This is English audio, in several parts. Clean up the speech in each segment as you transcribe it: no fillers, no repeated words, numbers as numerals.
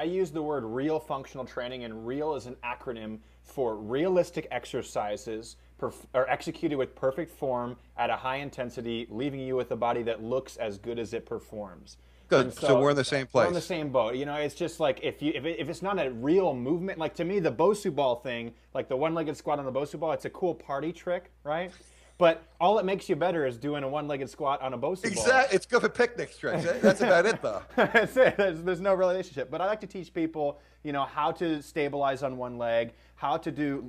I use the word real functional training, and real is an acronym for realistic exercises are executed with perfect form at a high intensity, leaving you with a body that looks as good as it performs. Good. And So so we're in the same we're on the place. same boat. You know, it's just like if it's not a real movement, like to me, the Bosu ball thing, like the one-legged squat on the Bosu ball, it's a cool party trick, right? But all it makes you better is doing a one-legged squat on a Bosu ball. Exactly. It's good for picnic tricks. That's about it, though. That's it. There's no relationship. But I like to teach people, you know, how to stabilize on one leg, how to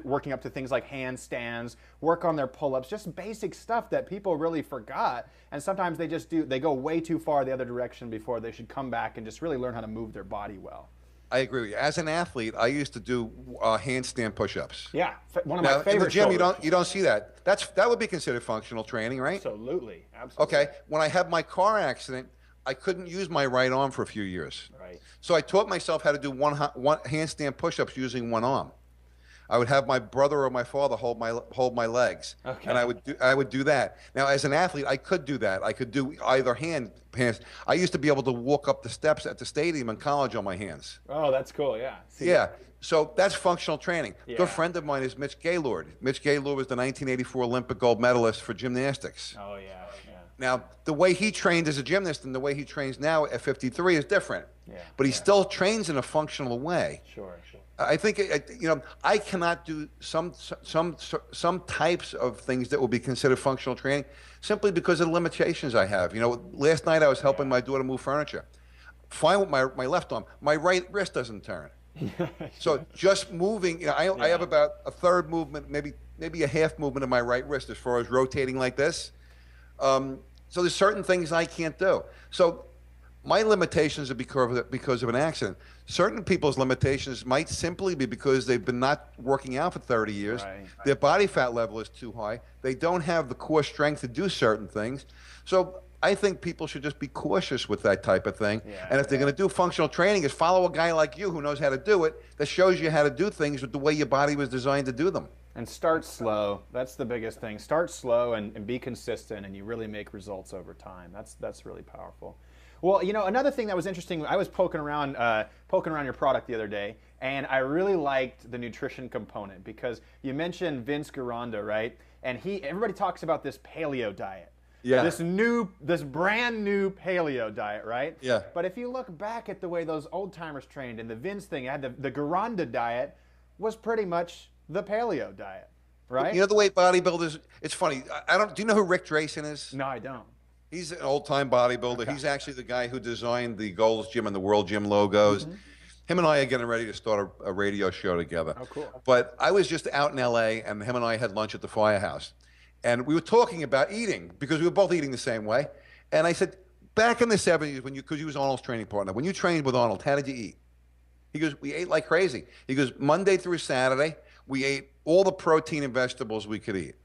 working up to things like handstands, work on their pull-ups, just basic stuff that people really forgot. And sometimes they go way too far the other direction before they should come back and just really learn how to move their body well. I agree with you. As an athlete, I used to do handstand push-ups. Yeah, one of Now, my favorite. in the gym, shoulders. you don't see that. That would be considered functional training, right? Absolutely, absolutely. Okay. When I had my car accident, I couldn't use my right arm for a few years. Right. So I taught myself how to do one handstand push-ups using one arm. I would have my brother or my father hold my legs, Okay. and I would do that. Now, as an athlete, I could do that. I could do either hands. I used to be able to walk up the steps at the stadium in college on my hands. Oh, that's cool. Yeah. See, Yeah. So that's functional training. A Yeah. good friend of mine is Mitch Gaylord. Mitch Gaylord was the 1984 Olympic gold medalist for gymnastics. Oh yeah. Yeah. Now, the way he trained as a gymnast and the way he trains now at 53 is different. Yeah. But he still trains in a functional way. Sure. Sure. I think I cannot do some types of things that will be considered functional training simply because of the limitations I have. You know, last night I was helping my daughter move furniture. Fine with my left arm, my right wrist doesn't turn. So just moving, you know, I have about a third movement, maybe a half movement of my right wrist as far as rotating like this. So there's certain things I can't do. So my limitations are because of an accident. Certain people's limitations might simply be because they've been not working out for 30 years. Right. Their body fat level is too high. They don't have the core strength to do certain things. So I think people should just be cautious with that type of thing. Yeah, and if they're going to do functional training, is follow a guy like you who knows how to do it, that shows you how to do things with the way your body was designed to do them. And start slow. That's the biggest thing. Start slow and be consistent, and you really make results over time. That's really powerful. Well, you know, another thing that was interesting, I was poking around your product the other day, and I really liked the nutrition component because you mentioned Vince Gironda, right? And everybody talks about this paleo diet. Yeah. This brand new paleo diet, right? Yeah. But if you look back at the way those old timers trained and the Vince thing, had the Gironda diet was pretty much the paleo diet, right? You know the way bodybuilders, it's funny. Do you know who Rick Drayson is? No, I don't. He's an old-time bodybuilder. Okay. He's actually the guy who designed the Gold's Gym and the World Gym logos. Mm-hmm. Him and I are getting ready to start a radio show together. Oh, cool. But I was just out in L.A., and him and I had lunch at the Firehouse. And we were talking about eating, because we were both eating the same way. And I said, back in the 70s, because he was Arnold's training partner, when you trained with Arnold, how did you eat? He goes, we ate like crazy. He goes, Monday through Saturday, we ate all the protein and vegetables we could eat.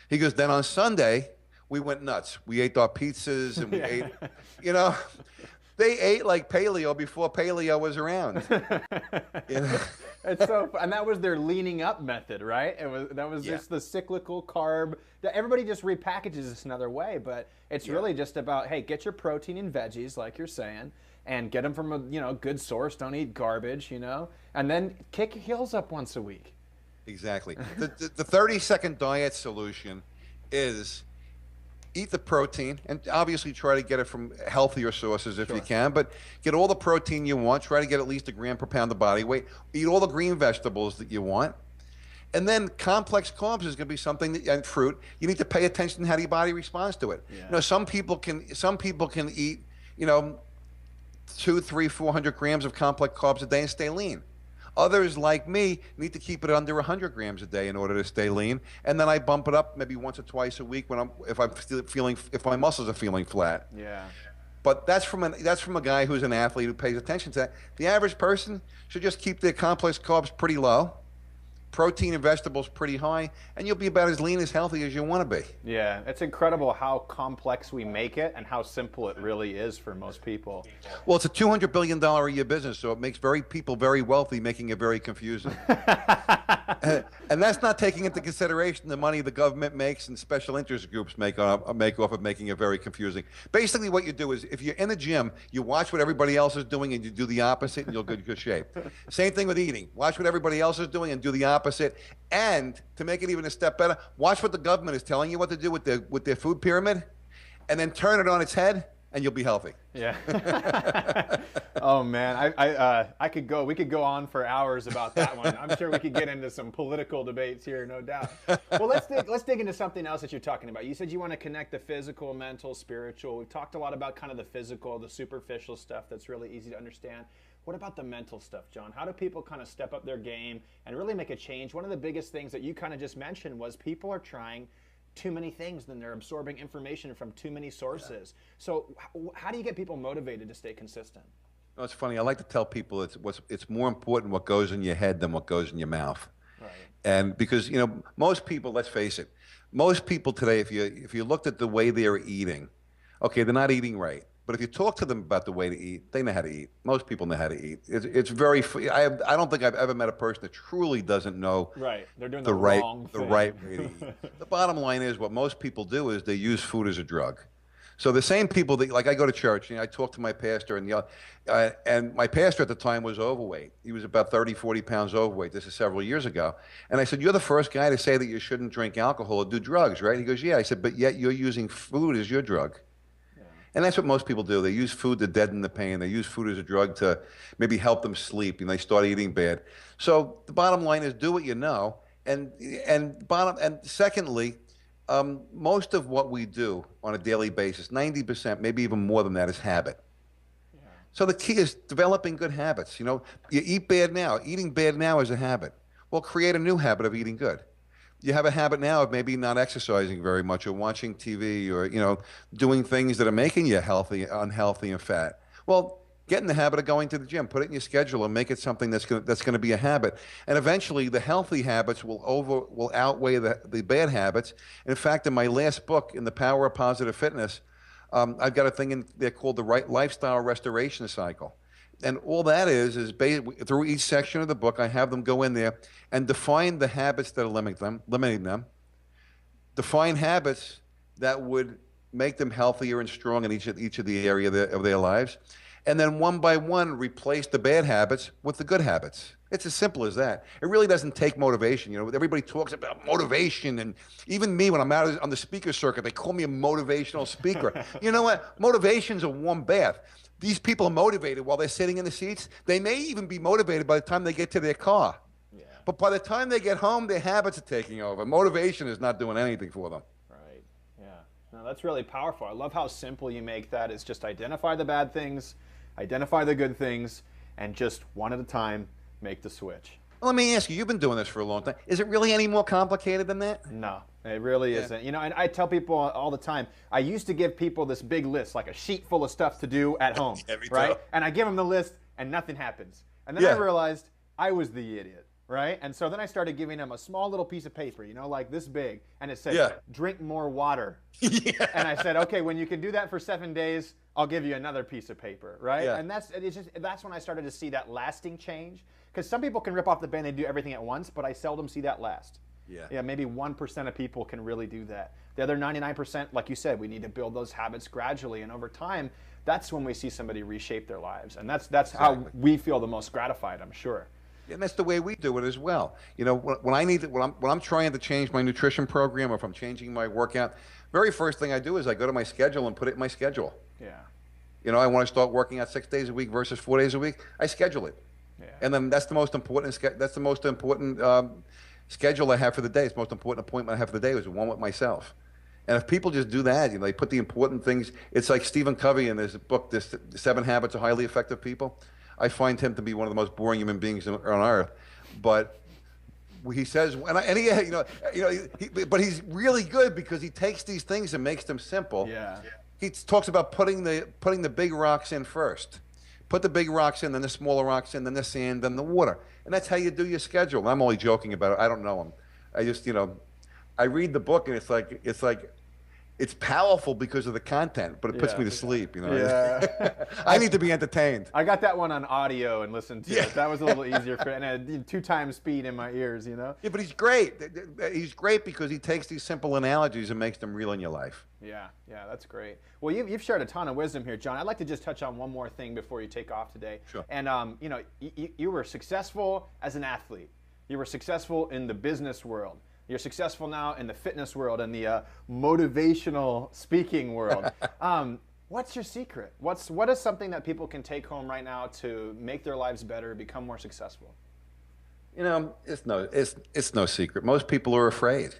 He goes, then on Sunday, we went nuts. We ate our pizzas and we ate, you know, they ate like paleo before paleo was around. You know? It's and that was their leaning up method, right? That was Yeah. just the cyclical carb. Everybody just repackages this another way, but it's really just about, hey, get your protein and veggies, like you're saying, and get them from a good source. Don't eat garbage, and then kick your heels up once a week. Exactly. The 30-second diet solution is eat the protein, and obviously try to get it from healthier sources if you can, but get all the protein you want. Try to get at least a gram per pound of body weight. Eat all the green vegetables that you want. And then complex carbs is going to be something and fruit. You need to pay attention to how your body responds to it. Yeah. Some people can eat, 200, 300, 400 grams of complex carbs a day and stay lean. Others, like me, need to keep it under 100 grams a day in order to stay lean. And then I bump it up maybe once or twice a week if my muscles are feeling flat. Yeah. But that's from a guy who's an athlete who pays attention to that. The average person should just keep their complex carbs pretty low, protein and vegetables pretty high, and you'll be about as lean as healthy as you want to be. Yeah, it's incredible how complex we make it and how simple it really is for most people. Well, it's a $200 billion a year business, so it makes people very wealthy, making it very confusing. And that's not taking into consideration the money the government makes and special interest groups make off of making it very confusing. Basically, what you do is if you're in the gym, you watch what everybody else is doing and you do the opposite and you'll get good shape. Same thing with eating. Watch what everybody else is doing and do the opposite. And to make it even a step better, watch what the government is telling you what to do with their food pyramid and then turn it on its head and you'll be healthy. Yeah. Oh man, we could go on for hours about that one. I'm sure we could get into some political debates here, no doubt. Well, let's dig into something else that you're talking about. You said you want to connect the physical, mental, spiritual. We've talked a lot about kind of the physical, the superficial stuff that's really easy to understand. What about the mental stuff, John? How do people kind of step up their game and really make a change? One of the biggest things that you kind of just mentioned was people are trying too many things, then they're absorbing information from too many sources. Yeah. So how do you get people motivated to stay consistent? No, it's funny. I like to tell people it's more important what goes in your head than what goes in your mouth. Right. And because, most people, let's face it, most people today, if you looked at the way they're eating, okay, they're not eating right. But if you talk to them about the way to eat, they know how to eat. Most people know how to eat. It's very. I don't think I've ever met a person that truly doesn't know. Right, they're doing the wrong thing. The right way to eat. The bottom line is, what most people do is they use food as a drug. So the same people that, like, I go to church, I talk to my pastor, and my pastor at the time was overweight. He was about 30, 40 pounds overweight. This is several years ago. And I said, "You're the first guy to say that you shouldn't drink alcohol or do drugs, right?" He goes, "Yeah." I said, "But yet you're using food as your drug." And that's what most people do. They use food to deaden the pain. They use food as a drug to maybe help them sleep, and they start eating bad. So the bottom line is, do what you know. And secondly, most of what we do on a daily basis, 90%, maybe even more than that, is habit. Yeah. So the key is developing good habits. You eat bad now. Eating bad now is a habit. Well, create a new habit of eating good. You have a habit now of maybe not exercising very much or watching TV or, doing things that are making you unhealthy and fat. Well, get in the habit of going to the gym. Put it in your schedule and make it something that's going to be a habit. And eventually the healthy habits will outweigh the bad habits. And in fact, in my last book, in The Power of Positive Fitness, I've got a thing in there called the Right Lifestyle Restoration Cycle. And all that is through each section of the book, I have them go in there and define the habits that are limiting them, define habits that would make them healthier and strong in each of the area of their lives, and then one by one replace the bad habits with the good habits. It's as simple as that. It really doesn't take motivation. Everybody talks about motivation, and even me, when I'm out on the speaker circuit, they call me a motivational speaker. You know what? Motivation's a warm bath. These people are motivated while they're sitting in the seats. They may even be motivated by the time they get to their car. Yeah. But by the time they get home, their habits are taking over. Motivation is not doing anything for them. Right. Yeah. No, that's really powerful. I love how simple you make that. It's just identify the bad things, identify the good things, and just one at a time, make the switch. Well, let me ask you, you've been doing this for a long time. Is it really any more complicated than that? No, it really isn't. And I tell people all the time, I used to give people this big list, like a sheet full of stuff to do at home, right? And I give them the list and nothing happens. And then I realized I was the idiot, right? And so then I started giving them a small little piece of paper, like this big, and it said, drink more water. And I said, okay, when you can do that for 7 days, I'll give you another piece of paper, right? Yeah. And that's when I started to see that lasting change. Because some people can rip off the Band-Aid and do everything at once, but I seldom see that last. Yeah, maybe 1% of people can really do that. The other 99%, like you said, we need to build those habits gradually, and over time, that's when we see somebody reshape their lives. And that's how we feel the most gratified, I'm sure. And that's the way we do it as well. When I'm trying to change my nutrition program, or if I'm changing my workout, very first thing I do is I go to my schedule and put it in my schedule. Yeah. I want to start working out 6 days a week versus 4 days a week. I schedule it. Yeah. And then that's the most important. Schedule I have for the day. It's the most important appointment I have for the day is one with myself. And if people just do that, they put the important things. It's like Stephen Covey in his book, "The 7 Habits of Highly Effective People." I find him to be one of the most boring human beings on earth, but he says, but he's really good because he takes these things and makes them simple. Yeah. He talks about putting the big rocks in first. Put the big rocks in, then the smaller rocks in, then the sand, then the water. And that's how you do your schedule. I'm only joking about it. I don't know him. I just, I read the book and it's like it's powerful because of the content, but it puts me to sleep. You know, Yeah. I need to be entertained. I got that one on audio and listened to it. That was a little easier for, and I had 2 times speed in my ears, you know? Yeah, but he's great. He's great because he takes these simple analogies and makes them real in your life. Yeah, that's great. Well, you've shared a ton of wisdom here, John. I'd like to just touch on one more thing before you take off today. Sure. And, you know, you were successful as an athlete. You were successful in the business world. You're successful now in the fitness world and the motivational speaking world. What's your secret? What is something that people can take home right now to make their lives better, become more successful? You know, it's no secret. Most people are afraid.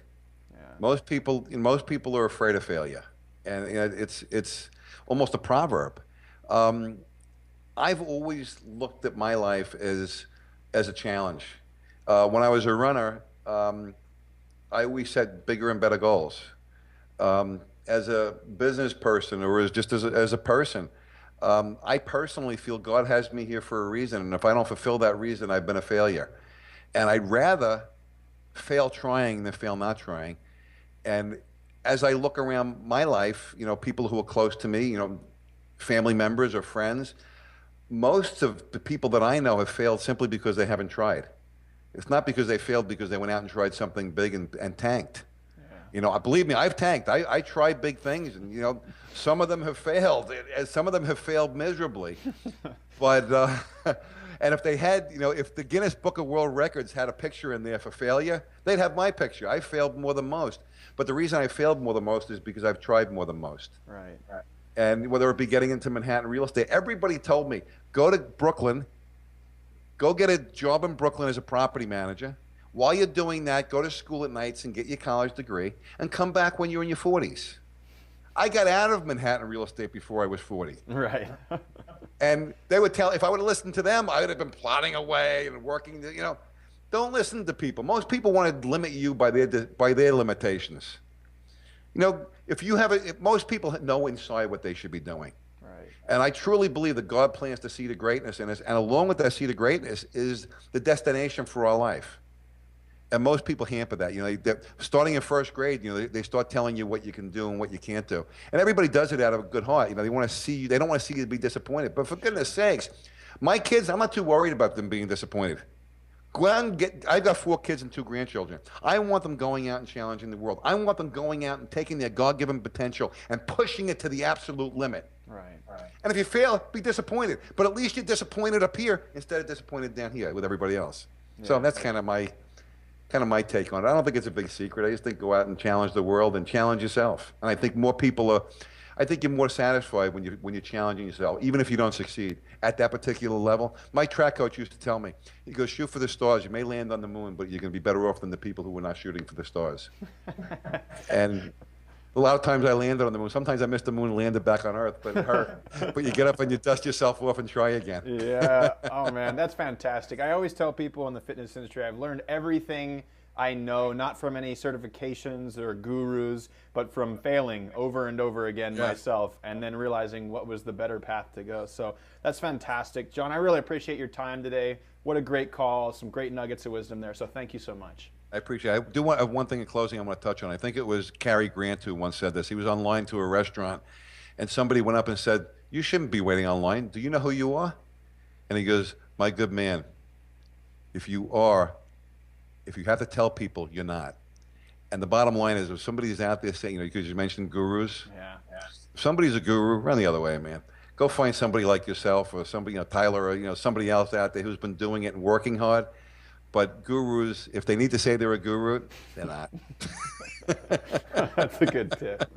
Yeah. Most people are afraid of failure, and you know, it's almost a proverb. I've always looked at my life as a challenge. When I was a runner, I always set bigger and better goals. As a business person, or as a person, I personally feel God has me here for a reason, and if I don't fulfill that reason, I've been a failure. And I'd rather fail trying than fail not trying. And as I look around my life, you know, people who are close to me, you know, family members or friends, most of the people that I know have failed simply because they haven't tried. It's not because they failed because they went out and tried something big and tanked. Yeah. You know, believe me, I've tanked. I tried big things, and you know, some of them have failed, and some of them have failed miserably. But and if they had, you know, if the Guinness Book of World Records had a picture in there for failure, they'd have my picture. I failed more than most. But the reason I failed more than most is because I've tried more than most. Right. And whether it be getting into Manhattan real estate, everybody told me, go to Brooklyn, go get a job in Brooklyn as a property manager. While you're doing that, go to school at nights and get your college degree and come back when you're in your 40s. I got out of Manhattan real estate before I was 40. Right. And they would tell, if I would have listened to them, I would have been plodding away and working, you know. Don't listen to people. Most people want to limit you by their limitations. You know, most people know inside what they should be doing. Right. And I truly believe that God plants the seed of greatness in us, and along with that seed of greatness is the destination for our life. And most people hamper that. You know, starting in first grade, you know, they start telling you what you can do and what you can't do. And everybody does it out of a good heart. You know, they want to see you. They don't want to see you be disappointed. But for goodness sakes, my kids, I'm not too worried about them being disappointed. Go out and I've got 4 kids and 2 grandchildren. I want them going out and challenging the world. I want them going out and taking their God-given potential and pushing it to the absolute limit. Right. And if you fail, be disappointed. But at least you're disappointed up here instead of disappointed down here with everybody else. Yeah. So that's kind of my take on it. I don't think it's a big secret. I just think go out and challenge the world and challenge yourself. And I think I think you're more satisfied when you're challenging yourself, even if you don't succeed at that particular level. My track coach used to tell me, he goes, shoot for the stars. You may land on the moon, but you're going to be better off than the people who are not shooting for the stars. And a lot of times I landed on the moon. Sometimes I missed the moon and landed back on Earth, but it hurt. But you get up and you dust yourself off and try again. Yeah. Oh, man, that's fantastic. I always tell people in the fitness industry, I've learned everything I know, not from any certifications or gurus, but from failing over and over again myself, and then realizing what was the better path to go. So that's fantastic. John, I really appreciate your time today. What a great call. Some great nuggets of wisdom there. So thank you so much. I appreciate it. I do want one thing in closing I want to touch on. I think it was Cary Grant who once said this. He was online to a restaurant, and somebody went up and said, you shouldn't be waiting online. Do you know who you are? And he goes, my good man, if you have to tell people, you're not. And the bottom line is, if somebody's out there saying, you know, because you mentioned gurus. Yeah. If somebody's a guru, run the other way, man. Go find somebody like yourself or somebody, you know, Tyler, or, you know, somebody else out there who's been doing it and working hard. But gurus, if they need to say they're a guru, they're not. That's a good tip.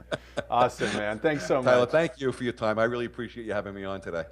Awesome, man. Thanks so much. Tyler, thank you for your time. I really appreciate you having me on today.